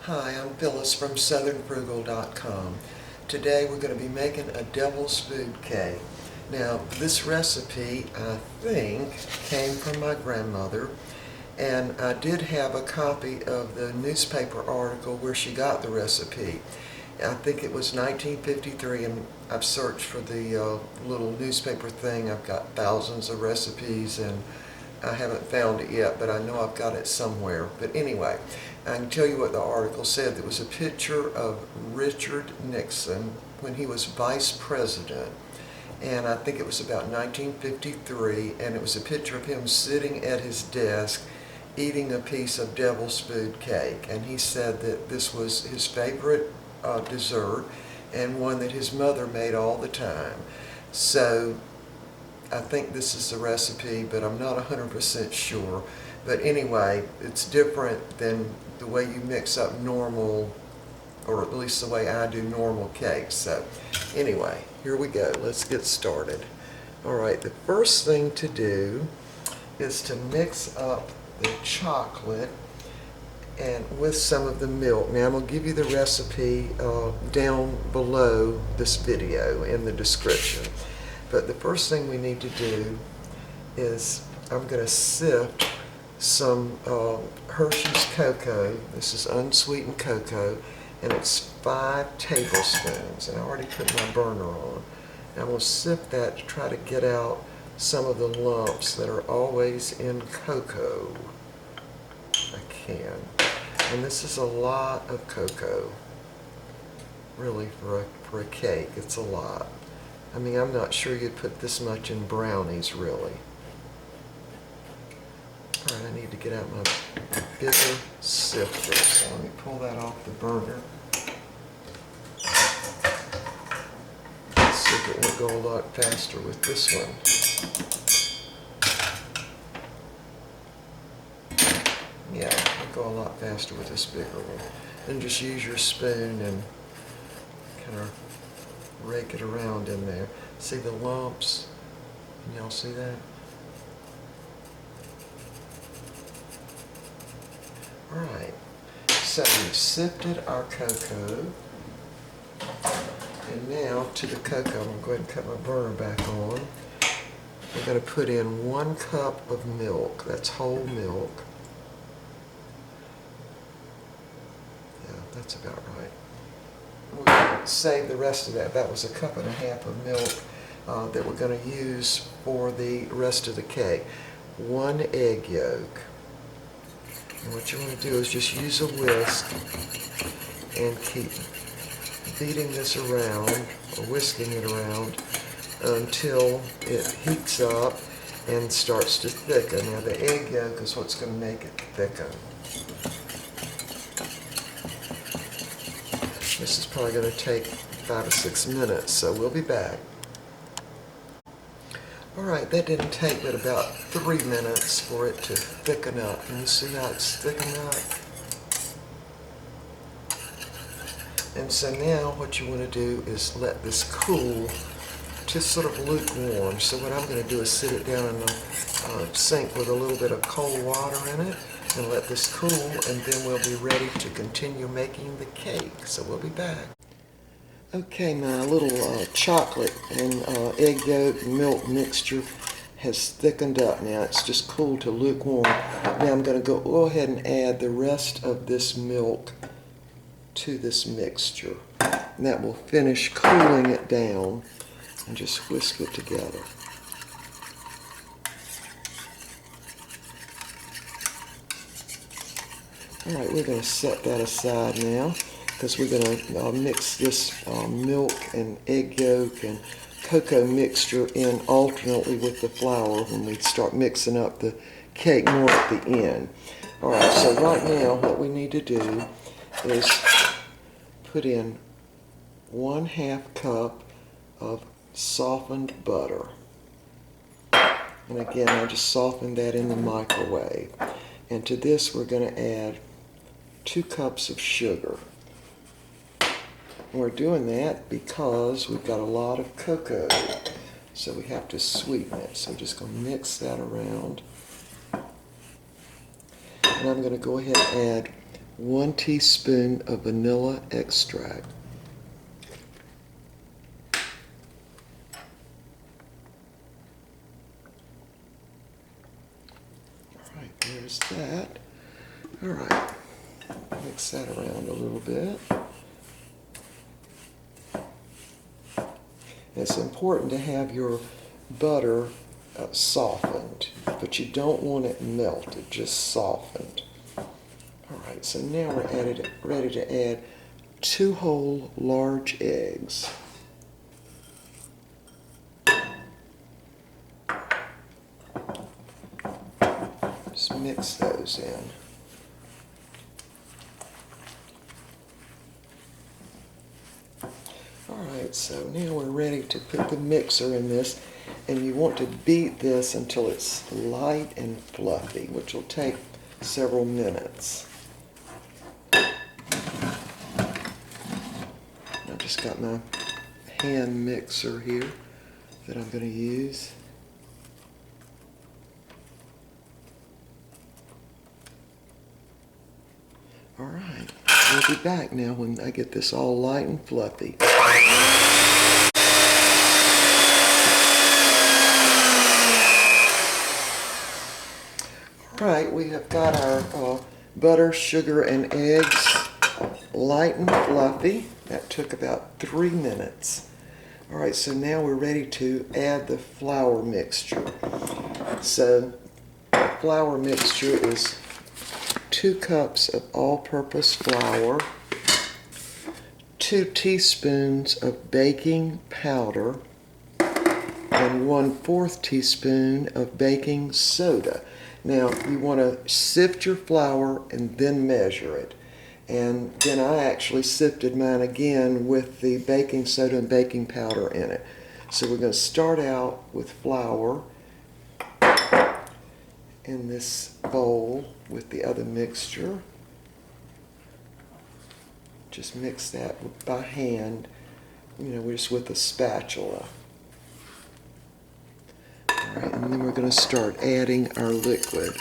Hi, I'm Phyllis from southernfrugal.com. Today we're going to be making a devil's food cake. Now this recipe I think came from my grandmother, and I did have a copy of the newspaper article where she got the recipe. I think it was 1953, and I've searched for the little newspaper thing. I've got thousands of recipes and I haven't found it yet, but I know I've got it somewhere. But anyway, I can tell you what the article said. There was a picture of Richard Nixon when he was vice president, and I think it was about 1953, and it was a picture of him sitting at his desk eating a piece of devil's food cake, and he said that this was his favorite dessert and one that his mother made all the time. So I think this is the recipe, but I'm not 100% sure. But anyway, it's different than the way you mix up normal, or at least the way I do normal cakes. So anyway, here we go. Let's get started. All right, the first thing to do is to mix up the chocolate and with some of the milk. Now I'm going to give you the recipe down below this video in the description. But the first thing we need to do is I'm going to sift some Hershey's cocoa. This is unsweetened cocoa, and it's 5 tablespoons. And I already put my burner on. And I'm going to sift that to try to get out some of the lumps that are always in cocoa. I can. And this is a lot of cocoa, really, for a cake. It's a lot. I mean, I'm not sure you'd put this much in brownies, really. All right, I need to get out my bigger sifter, so let me pull that off the burner. Let's see if it will go a lot faster with this one. Yeah, it'll go a lot faster with this bigger one. Then just use your spoon and kind of rake it around in there. See the lumps? Can y'all see that? Alright, so we've sifted our cocoa, and now to the cocoa, I'm going to go ahead and cut my burner back on. We're going to put in 1 cup of milk. That's whole milk. Yeah, that's about right. We'll save the rest of that. That was 1.5 cups of milk that we're going to use for the rest of the cake. 1 egg yolk. And what you want to do is just use a whisk and keep beating this around, or whisking it around, until it heats up and starts to thicken. Now the egg yolk is what's going to make it thicken. This is probably going to take 5 or 6 minutes, so we'll be back. Alright, that didn't take but about 3 minutes for it to thicken up. Can you see how it's thickened up? And so now what you want to do is let this cool to sort of lukewarm. So what I'm going to do is sit it down in the sink with a little bit of cold water in it, and let this cool, and then we'll be ready to continue making the cake. So we'll be back. Okay, my little chocolate and egg yolk milk mixture has thickened up now. It's just cooled to lukewarm. Now I'm going to go ahead and add the rest of this milk to this mixture. And that will finish cooling it down, and just whisk it together. Alright, we're going to set that aside now, because we're going to mix this milk and egg yolk and cocoa mixture in alternately with the flour when we start mixing up the cake more at the end. Alright, so right now what we need to do is put in 1/2 cup of softened butter. And again, I just softened that in the microwave. And to this we're going to add 2 cups of sugar. And we're doing that because we've got a lot of cocoa, so we have to sweeten it. So I'm just going to mix that around. And I'm going to go ahead and add 1 teaspoon of vanilla extract. All right, there's that. All right, mix that around a little bit. It's important to have your butter softened, but you don't want it melted, just softened. All right, so now we're ready to add 2 whole large eggs. Just mix those in. Alright, so now we're ready to put the mixer in this, and you want to beat this until it's light and fluffy, which will take several minutes. I've just got my hand mixer here that I'm going to use. Alright, we'll be back now when I get this all light and fluffy. Alright, we have got our butter, sugar, and eggs light and fluffy. That took about 3 minutes. Alright, so now we're ready to add the flour mixture. So, the flour mixture is 2 cups of all-purpose flour, 2 teaspoons of baking powder, and 1/4 teaspoon of baking soda. Now, you want to sift your flour and then measure it. And then I actually sifted mine again with the baking soda and baking powder in it. So we're going to start out with flour in this bowl with the other mixture. Just mix that by hand, just with a spatula. All right, and then we're going to start adding our liquid.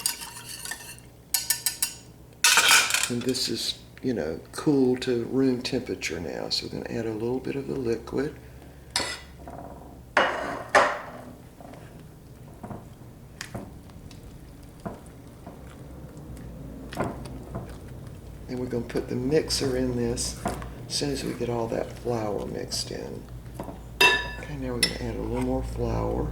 And this is, cool to room temperature now. So we're going to add a little bit of the liquid. And we're going to put the mixer in this as soon as we get all that flour mixed in. Okay, now we're going to add a little more flour.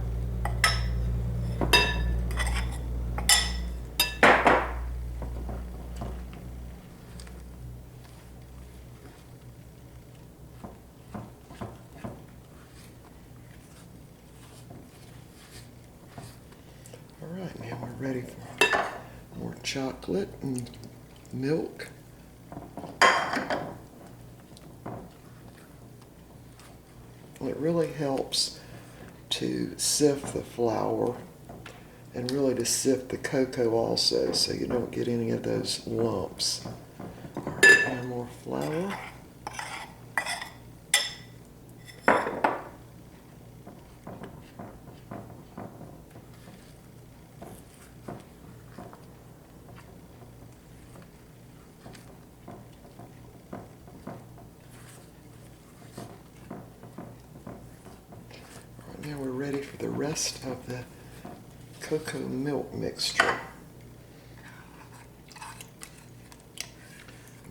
All right, now we're ready for more chocolate and milk. It really helps to sift the flour and really to sift the cocoa also, so you don't get any of those lumps. All right, add more flour. Now we're ready for the rest of the cocoa milk mixture.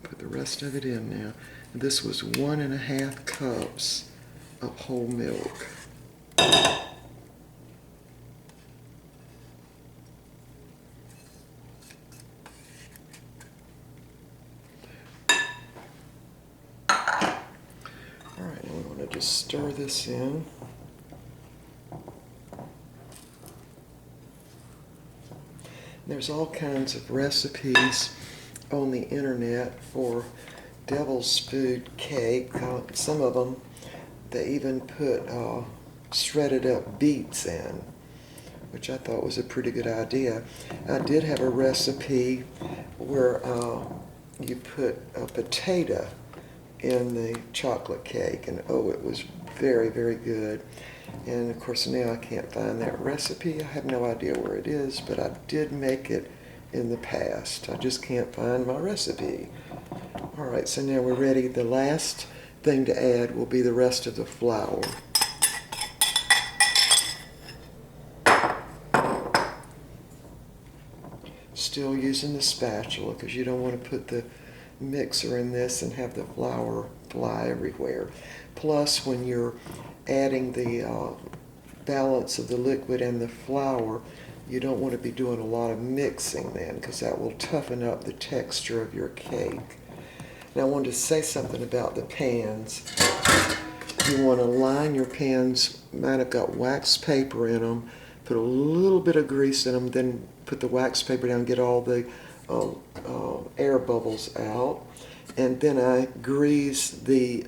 Put the rest of it in now. This was 1½ cups of whole milk. All right, now we want to just stir this in. There's all kinds of recipes on the internet for devil's food cake. Some of them, they even put shredded up beets in, which I thought was a pretty good idea. I did have a recipe where you put a potato in the chocolate cake, and oh, it was very, very good. And of course now I can't find that recipe. I have no idea where it is, but I did make it in the past. I just can't find my recipe. All right, so now we're ready. The last thing to add will be the rest of the flour. Still using the spatula because you don't want to put the mixer in this and have the flour fly everywhere. Plus, when you're adding the balance of the liquid and the flour, you don't want to be doing a lot of mixing then, because that will toughen up the texture of your cake. Now I wanted to say something about the pans. You want to line your pans. Mine have got wax paper in them. Put a little bit of grease in them, then put the wax paper down, get all the air bubbles out. And then I grease the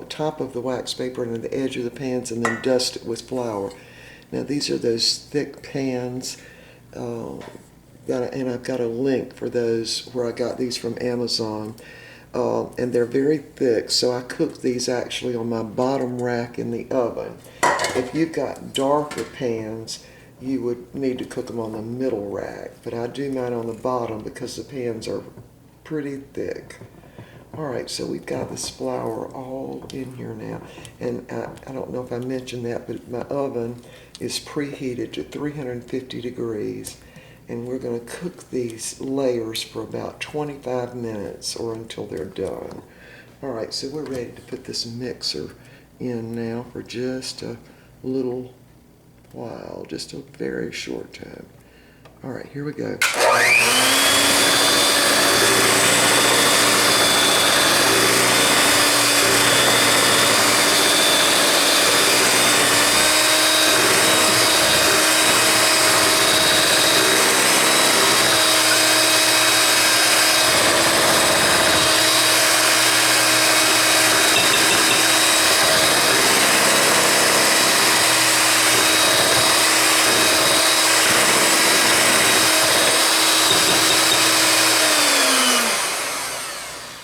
top of the wax paper and the edge of the pans and then dust it with flour. Now these are those thick pans, and I've got a link for those where I got these from Amazon. And they're very thick, so I cook these actually on my bottom rack in the oven. If you've got darker pans, you would need to cook them on the middle rack, but I do mine on the bottom because the pans are pretty thick. Alright, so we've got this flour all in here now, and I don't know if I mentioned that, but my oven is preheated to 350 degrees, and we're going to cook these layers for about 25 minutes or until they're done. Alright, so we're ready to put this mixer in now for just a little while, just a very short time. Alright, here we go.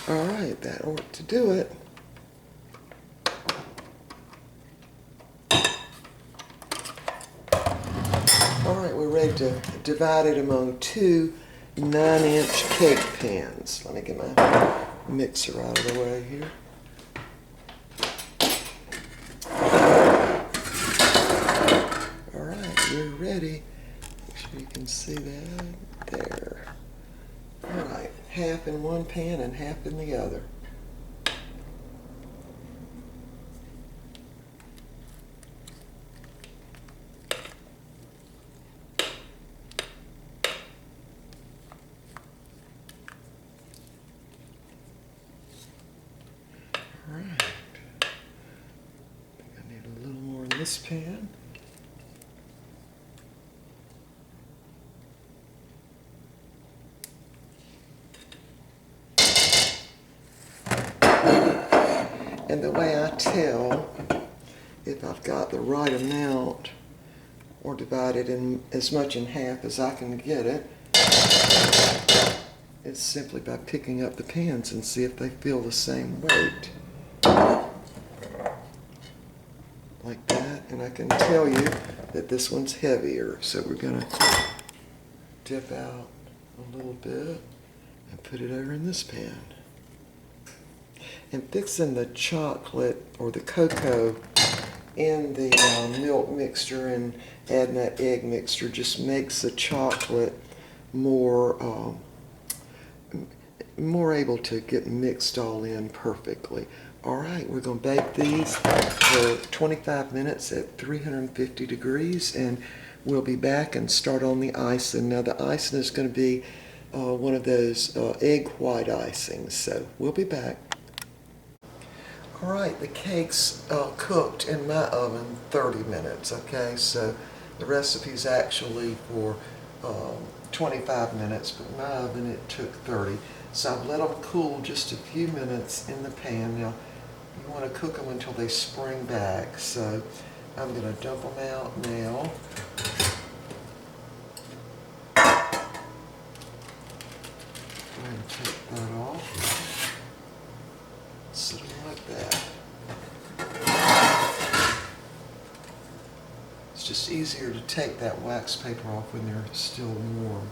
Alright, that ought to do it. Alright, we're ready to divide it among two 9-inch cake pans. Let me get my mixer out of the way here. Alright, we're ready. Make sure you can see that there. Alright, half in one pan and half in the other. Alright, I think I need a little more in this pan. And the way I tell if I've got the right amount or divided in as much in half as I can get it is simply by picking up the pans and see if they feel the same weight. Like that, and I can tell you that this one's heavier, so we're going to dip out a little bit and put it over in this pan. And fixing the chocolate or the cocoa in the milk mixture and adding that egg mixture just makes the chocolate more able to get mixed all in perfectly. Alright, we're going to bake these for 25 minutes at 350 degrees, and we'll be back and start on the icing. Now the icing is going to be one of those egg white icings, so we'll be back. Alright, the cake's cooked in my oven 30 minutes, okay? So the recipe's actually for 25 minutes, but in my oven it took 30. So I've let them cool just a few minutes in the pan. Now, you want to cook them until they spring back. So I'm going to dump them out now. Go ahead and take that off. Set them like that. It's just easier to take that wax paper off when they're still warm.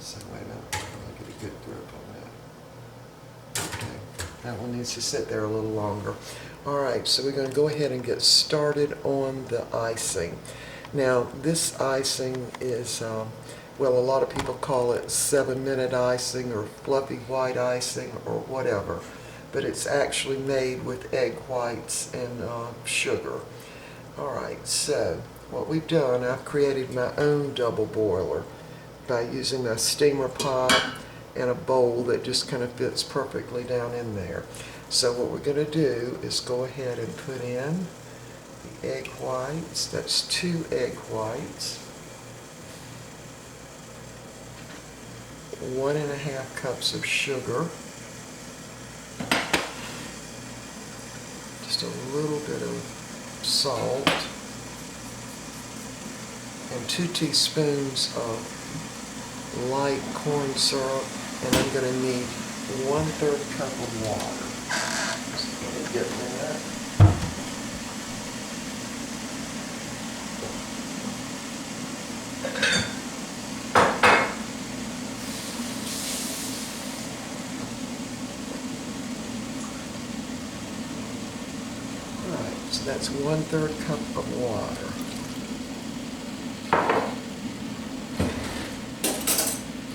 So wait a minute, I'll get a good grip on that. Okay, that one needs to sit there a little longer. All right, so we're going to go ahead and get started on the icing. Now, this icing is, well, a lot of people call it 7-minute icing or fluffy white icing or whatever, but it's actually made with egg whites and sugar. All right, so what we've done, I've created my own double boiler by using a steamer pot and a bowl that just kind of fits perfectly down in there. So what we're going to do is go ahead and put in the egg whites. That's 2 egg whites, 1½ cups of sugar, just a little bit of salt, and 2 teaspoons of light corn syrup, and I'm going to need 1/3 cup of water. Just going to get that. All right, so that's 1/3 cup of water.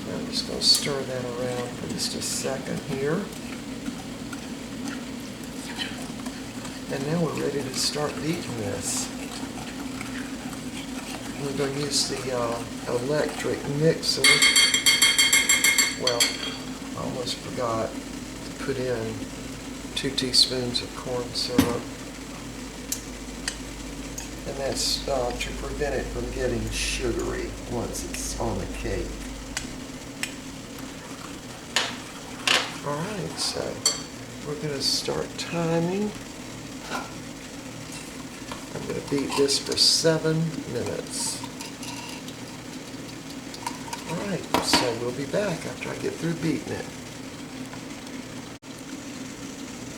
I'm just going to stir that around for just a second here. And now we're ready to start beating this. We're going to use the electric mixer. Well, I almost forgot to put in 2 teaspoons of corn syrup. And that's to prevent it from getting sugary once it's on the cake. All right, so we're going to start timing. I'm going to beat this for 7 minutes. All right, so we'll be back after I get through beating it.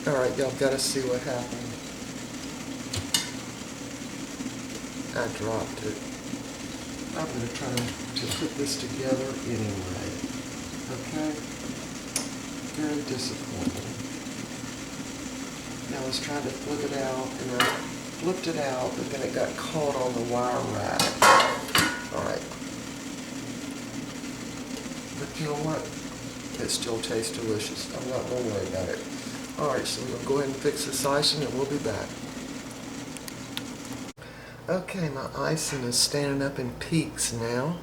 All right, y'all got to see what happened. I dropped it. I'm going to try to put this together anyway. Okay? Very disappointing. Now I was trying to flip it out, and I flipped it out, but then it got caught on the wire rack. All right. But you know what? It still tastes delicious. I'm not going to worry about it. All right, so we're going to go ahead and fix this icing, and we'll be back. Okay, my icing is standing up in peaks now,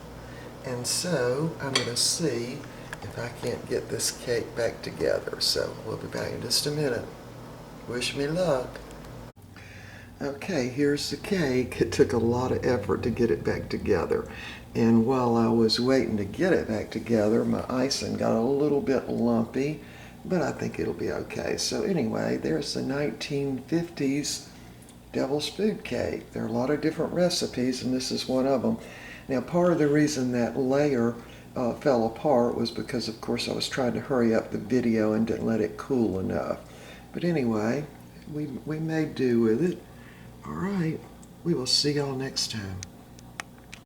and so I'm going to see if I can't get this cake back together. So we'll be back in just a minute. Wish me luck. Okay, here's the cake. It took a lot of effort to get it back together. And while I was waiting to get it back together, my icing got a little bit lumpy, but I think it'll be okay. So anyway, there's the 1950's devil's food cake. There are a lot of different recipes, and this is one of them. Now, part of the reason that layer fell apart was because, of course, I was trying to hurry up the video and didn't let it cool enough. But anyway, we made do with it. All right, we will see y'all next time.